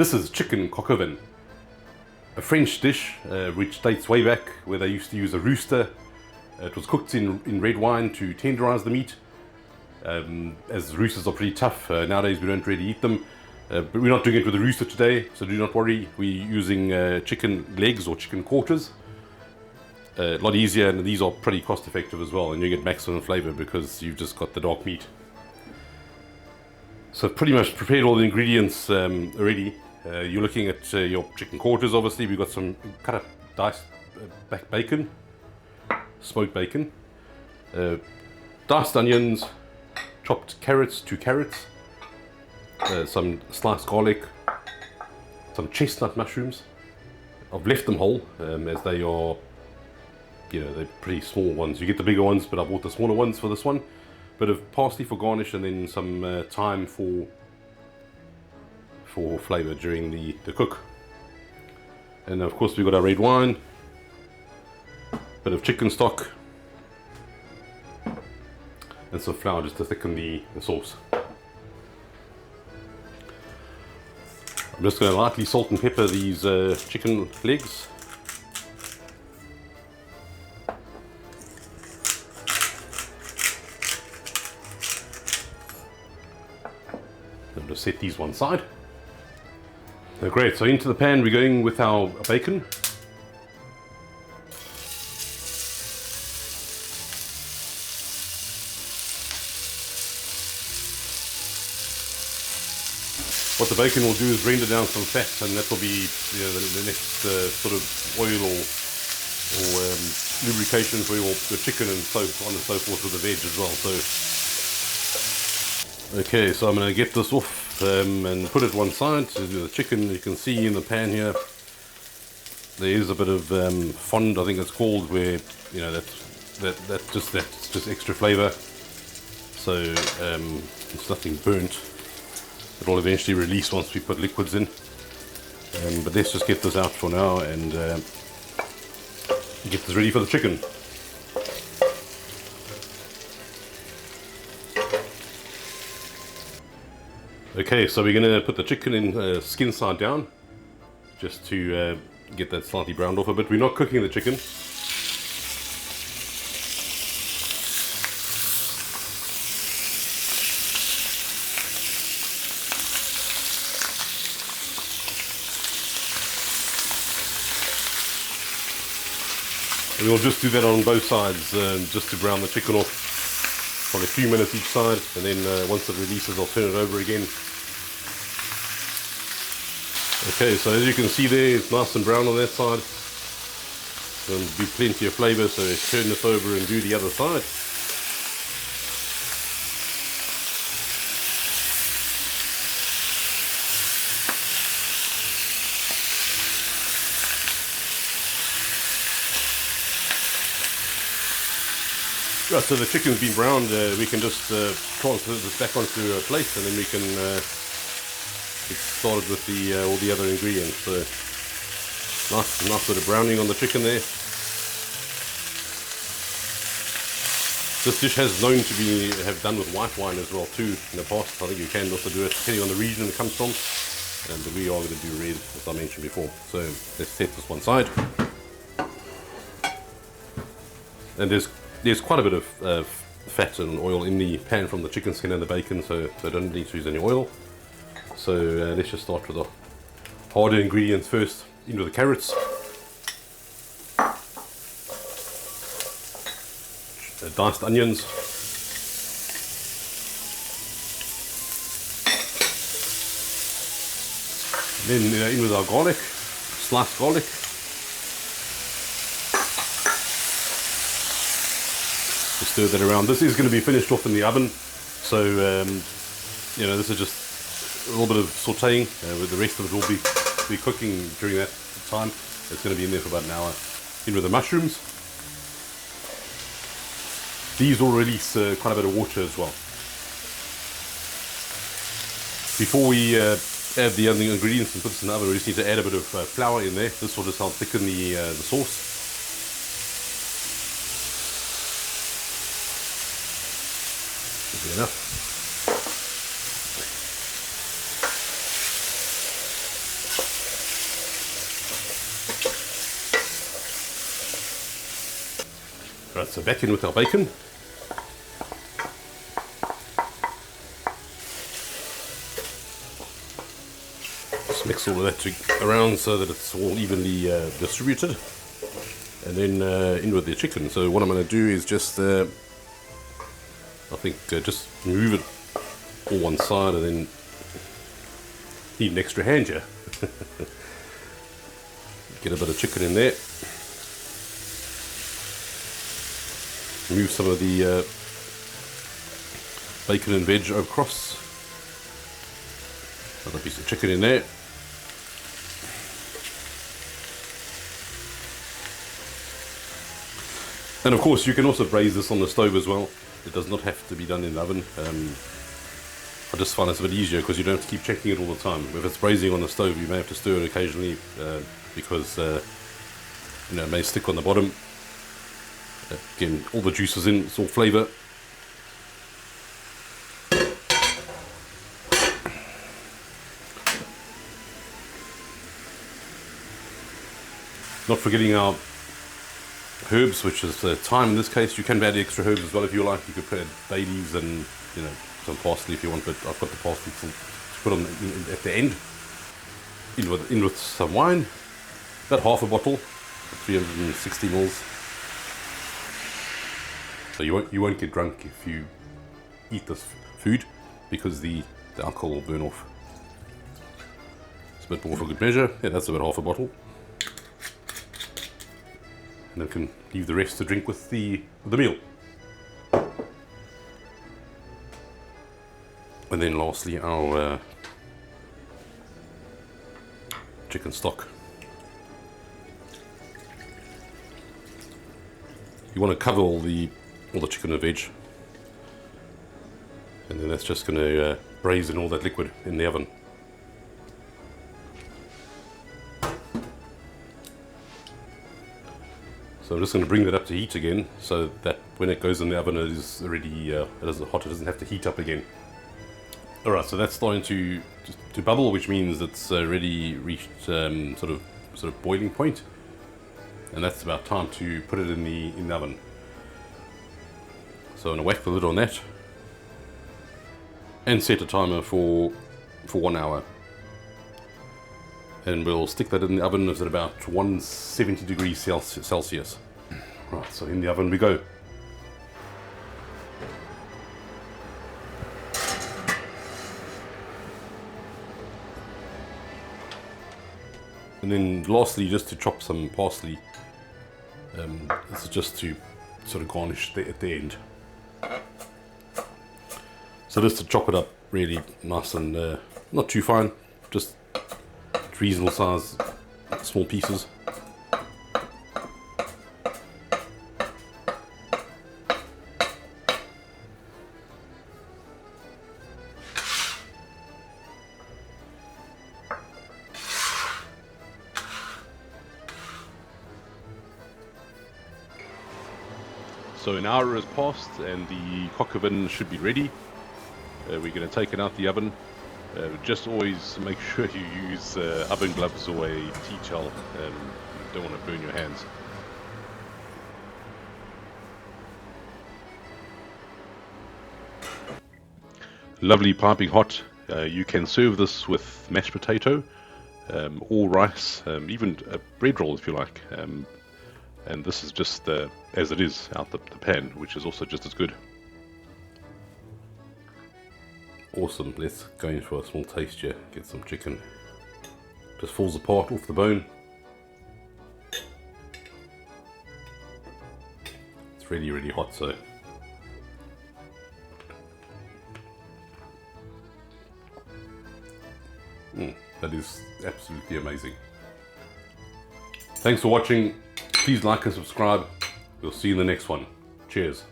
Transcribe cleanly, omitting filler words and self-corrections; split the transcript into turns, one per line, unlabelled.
This is Chicken Coq Au, a French dish which dates way back where they used to use a rooster. It was cooked in red wine to tenderize the meat. As roosters are pretty tough, nowadays we don't really eat them. But we're not doing it with a rooster today, so do not worry. We're using chicken legs or chicken quarters. A lot easier, and these are pretty cost effective as well, and you get maximum flavor because you've just got the dark meat. So I've pretty much prepared all the ingredients already. You're looking at your chicken quarters, obviously. We've got some cut up diced back bacon, smoked bacon, diced onions, chopped carrots, 2 carrots, some sliced garlic, some chestnut mushrooms. I've left them whole as they are, they're pretty small ones. You get the bigger ones, but I bought the smaller ones for this one. Bit of parsley for garnish, and then some thyme for flavour during the cook. And of course we've got our red wine, bit of chicken stock, and some flour just to thicken the sauce. I'm just going to lightly salt and pepper these chicken legs. I'm just set these one side. Great, so into the pan we're going with our bacon. What the bacon will do is render down some fat, and that will be the next sort of oil or lubrication for your chicken, and so on and so forth with the veg as well. So, okay, so I'm going to get this off and put it one side. So the chicken, you can see in the pan here, there is a bit of fond, I think it's called, where that's just extra flavour. So it's nothing burnt. It will eventually release once we put liquids in. But let's just get this out for now and get this ready for the chicken. Okay, so we're going to put the chicken in skin side down, just to get that slightly browned off a bit. We're not cooking the chicken. And we'll just do that on both sides, just to brown the chicken off, probably a few minutes each side, and then once it releases I'll turn it over again. Okay, so as you can see there, it's nice and brown on that side. There'll be plenty of flavour, so turn this over and do the other side. Right, so the chicken's been browned, we can just transfer this back onto a plate, and then we can get started with all the other ingredients. So nice bit of browning on the chicken there. This dish has known to have done with white wine as well too in the past. I think you can also do it depending on the region it comes from. But we are going to do red, as I mentioned before. So let's set this one side. And there's quite a bit of fat and oil in the pan from the chicken skin and the bacon, so don't need to use any oil. So let's just start with the harder ingredients first. Into the carrots, diced onions, then in with our garlic, sliced garlic. Just stir that around. This is going to be finished off in the oven, so this is just a little bit of sauteing. With the rest of it will be cooking during that time. It's going to be in there for about an hour. In with the mushrooms. These will release quite a bit of water as well. Before we add the other ingredients and put this in the oven, we just need to add a bit of flour in there. This will just help thicken the sauce. Good enough. Right, so back in with our bacon. Just mix all of that around so that it's all evenly distributed. And then in with the chicken. So what I'm going to do is just, I think, just move it all one side, and then need an extra hand here. Get a bit of chicken in there. Move some of the bacon and veg across. Another piece of chicken in there. And of course you can also braise this on the stove as well. It does not have to be done in the oven. I just find it's a bit easier because you don't have to keep checking it all the time. If it's braising on the stove, you may have to stir it occasionally because you know, it may stick on the bottom. Again, all the juices in, it's all flavour. Not forgetting our herbs, which is thyme in this case. You can add extra herbs as well if you like. You could put bay leaves and, you know, some parsley if you want, but I've got the parsley to put on at the end. In with some wine, about half a bottle, 360 ml. So you won't get drunk if you eat this food because the alcohol will burn off. It's a bit more for good measure. Yeah, that's about half a bottle. And then can leave the rest to drink with the meal. And then lastly our chicken stock. You want to cover all the chicken and veg, and then that's just going to braise in all that liquid in the oven. So I'm just going to bring that up to heat again, so that when it goes in the oven it is already it isn't hot, it doesn't have to heat up again. Alright, so that's starting to bubble, which means it's already reached sort of boiling point, and that's about time to put it in the oven. So I'm going to whack the lid on that and set a timer for 1 hour. And we'll stick that in the oven at about 170 degrees Celsius. Right, so in the oven we go. And then lastly, just to chop some parsley. This is just to sort of garnish at the end. So just to chop it up really nice and not too fine, just reasonable size, small pieces. So an hour has passed and the coq au vin should be ready. We're going to take it out the oven. Just always make sure you use oven gloves or a tea towel. You don't want to burn your hands. Lovely piping hot. You can serve this with mashed potato or rice, even a bread roll if you like. And this is just as it is out the pan, which is also just as good. Awesome, let's go in for a small taste here. Get some chicken. Just falls apart off the bone. It's really, really hot, so. That is absolutely amazing. Thanks for watching. Please like and subscribe. We'll see you in the next one. Cheers.